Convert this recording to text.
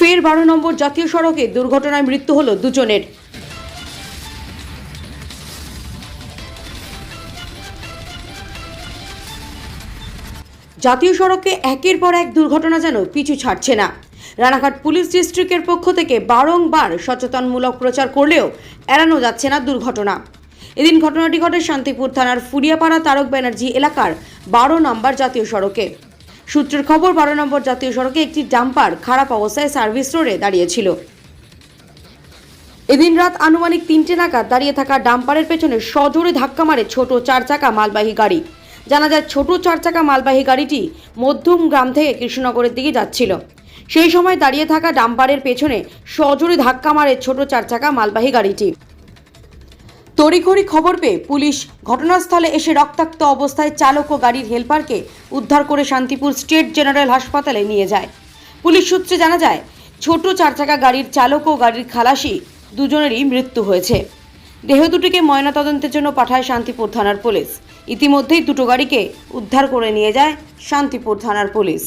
ফের 12 নম্বর জাতীয় সড়কে দুর্ঘটনায় মৃত্যু হলো দুজনের। জাতীয় সড়কে একের পর এক দুর্ঘটনা যেন পিছু ছাড়ছে না। রানাঘাট পুলিশ ডিস্ট্রিক্টের পক্ষ থেকে বারংবার সচেতনমূলক প্রচার করলেও এড়ানো যাচ্ছে না দুর্ঘটনা। এদিন ঘটনাটি ঘটে শান্তিপুর থানার ফুরিয়াপাড়া তারক ব্যানার্জি এলাকার 12 নম্বর জাতীয় সড়কে। সূত্রের খবর, 12 নম্বর জাতীয় সড়কে একটি ডাম্পার খারাপ অবস্থায় সার্ভিস রোডে দাঁড়িয়েছিল। এদিন রাত আনুমানিক 3টে নাগাদ দাঁড়িয়ে থাকা ডাম্পারের পেছনে সজোরে ধাক্কা মারে ছোট 4 চাকা মালবাহী গাড়ি। জানা যায় ছোট 4 চাকা মালবাহী গাড়িটি মধ্যম গ্রাম থেকে কৃষ্ণনগরের দিকে যাচ্ছিল। সেই সময় দাঁড়িয়ে থাকা ডাম্পারের পেছনে সজোরে ধাক্কা মারে ছোট 4 চাকা মালবাহী গাড়িটি। তড়িঘড়ি খবর পেয়ে পুলিশ ঘটনাস্থলে এসে রক্তাক্ত অবস্থায় চালক ও গাড়ির হেলপারকে উদ্ধার করে শান্তিপুর স্টেট জেনারেল হাসপাতালে নিয়ে যায়। পুলিশ সূত্রে জানা যায় ছোট 4 চাকা গাড়ির চালক ও গাড়ির খালাসি দুজনেরই মৃত্যু হয়েছে। দেহ দুটিকে ময়নাতদন্তের জন্য পাঠায় শান্তিপুর থানার পুলিশ। ইতিমধ্যেই দুটো গাড়িকে উদ্ধার করে নিয়ে যায় শান্তিপুর থানার পুলিশ।